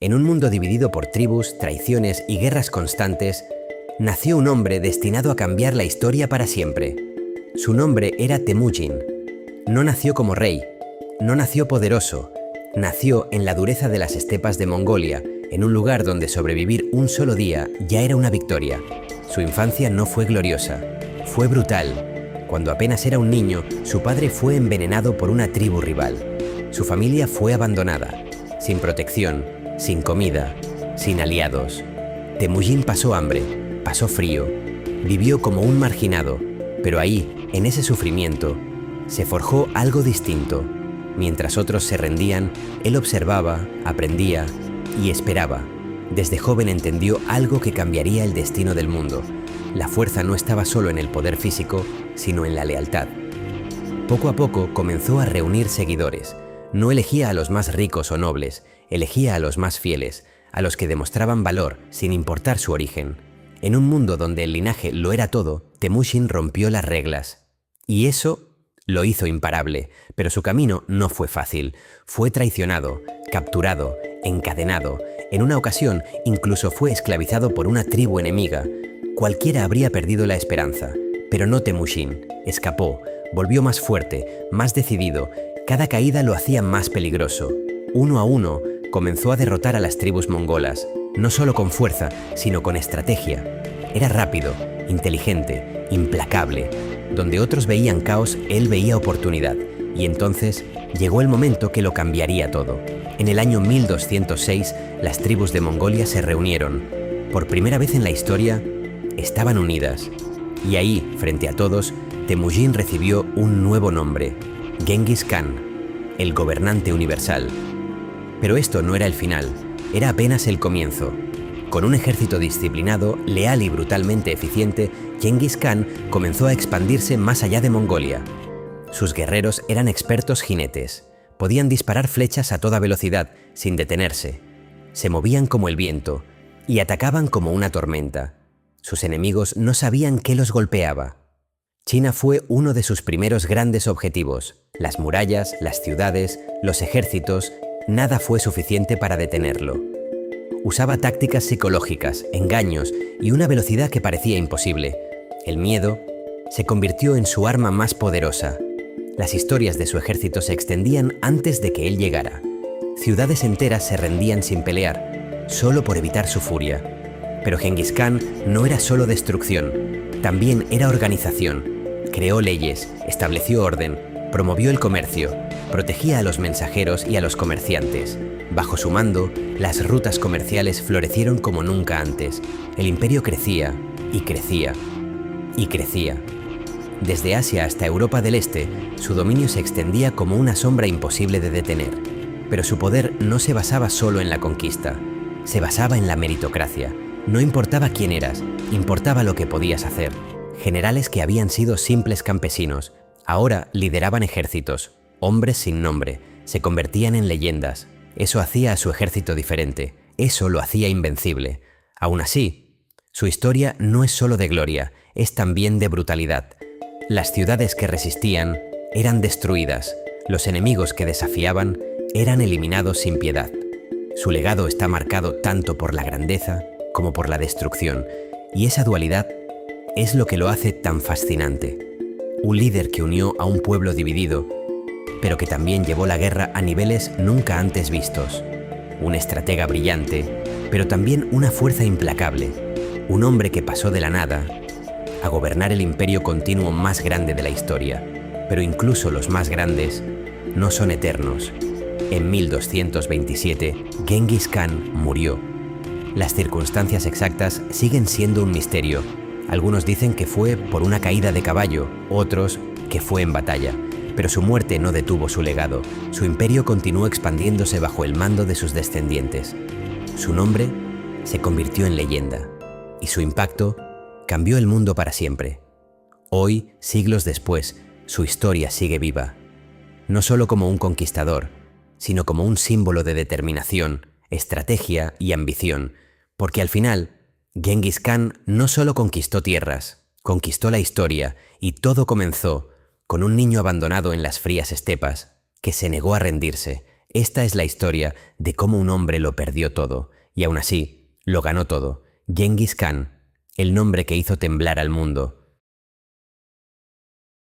En un mundo dividido por tribus, traiciones y guerras constantes, nació un hombre destinado a cambiar la historia para siempre. Su nombre era Temujin. No nació como rey, no nació poderoso, nació en la dureza de las estepas de Mongolia, en un lugar donde sobrevivir un solo día ya era una victoria. Su infancia no fue gloriosa, fue brutal. Cuando apenas era un niño, su padre fue envenenado por una tribu rival. Su familia fue abandonada, sin protección, sin comida, sin aliados. Temujin pasó hambre, pasó frío, vivió como un marginado, pero ahí, en ese sufrimiento, se forjó algo distinto. Mientras otros se rendían, él observaba, aprendía y esperaba. Desde joven entendió algo que cambiaría el destino del mundo. La fuerza no estaba solo en el poder físico, sino en la lealtad. Poco a poco comenzó a reunir seguidores. No elegía a los más ricos o nobles, elegía a los más fieles, a los que demostraban valor sin importar su origen. En un mundo donde el linaje lo era todo, Temujin rompió las reglas. Y eso lo hizo imparable, pero su camino no fue fácil. Fue traicionado, capturado, encadenado. En una ocasión, incluso fue esclavizado por una tribu enemiga. Cualquiera habría perdido la esperanza, pero no Temujin. Escapó, volvió más fuerte, más decidido. Cada caída lo hacía más peligroso. Uno a uno, comenzó a derrotar a las tribus mongolas, no solo con fuerza, sino con estrategia. Era rápido, inteligente, implacable. Donde otros veían caos, él veía oportunidad. Y entonces llegó el momento que lo cambiaría todo. En el año 1206, las tribus de Mongolia se reunieron. Por primera vez en la historia, estaban unidas. Y ahí, frente a todos, Temujin recibió un nuevo nombre: Genghis Khan, el gobernante universal. Pero esto no era el final, era apenas el comienzo. Con un ejército disciplinado, leal y brutalmente eficiente, Genghis Khan comenzó a expandirse más allá de Mongolia. Sus guerreros eran expertos jinetes. Podían disparar flechas a toda velocidad, sin detenerse. Se movían como el viento y atacaban como una tormenta. Sus enemigos no sabían qué los golpeaba. China fue uno de sus primeros grandes objetivos. Las murallas, las ciudades, los ejércitos, nada fue suficiente para detenerlo. Usaba tácticas psicológicas, engaños y una velocidad que parecía imposible. El miedo se convirtió en su arma más poderosa. Las historias de su ejército se extendían antes de que él llegara. Ciudades enteras se rendían sin pelear, solo por evitar su furia. Pero Genghis Khan no era solo destrucción, también era organización. Creó leyes, estableció orden, promovió el comercio, protegía a los mensajeros y a los comerciantes. Bajo su mando, las rutas comerciales florecieron como nunca antes. El imperio crecía, y crecía, y crecía. Desde Asia hasta Europa del Este, su dominio se extendía como una sombra imposible de detener. Pero su poder no se basaba solo en la conquista, se basaba en la meritocracia. No importaba quién eras, importaba lo que podías hacer. Generales que habían sido simples campesinos, ahora lideraban ejércitos, hombres sin nombre, se convertían en leyendas. Eso hacía a su ejército diferente, eso lo hacía invencible. Aún así, su historia no es solo de gloria, es también de brutalidad. Las ciudades que resistían eran destruidas, los enemigos que desafiaban eran eliminados sin piedad. Su legado está marcado tanto por la grandeza como por la destrucción, y esa dualidad es lo que lo hace tan fascinante. Un líder que unió a un pueblo dividido, pero que también llevó la guerra a niveles nunca antes vistos. Un estratega brillante, pero también una fuerza implacable. Un hombre que pasó de la nada a gobernar el imperio continuo más grande de la historia. Pero incluso los más grandes no son eternos. En 1227, Genghis Khan murió. Las circunstancias exactas siguen siendo un misterio. Algunos dicen que fue por una caída de caballo, otros que fue en batalla. Pero su muerte no detuvo su legado. Su imperio continuó expandiéndose bajo el mando de sus descendientes. Su nombre se convirtió en leyenda, y su impacto cambió el mundo para siempre. Hoy, siglos después, su historia sigue viva. No solo como un conquistador, sino como un símbolo de determinación, estrategia y ambición. Porque al final, Genghis Khan no solo conquistó tierras, conquistó la historia, y todo comenzó con un niño abandonado en las frías estepas, que se negó a rendirse. Esta es la historia de cómo un hombre lo perdió todo, y aún así, lo ganó todo. Genghis Khan, el nombre que hizo temblar al mundo,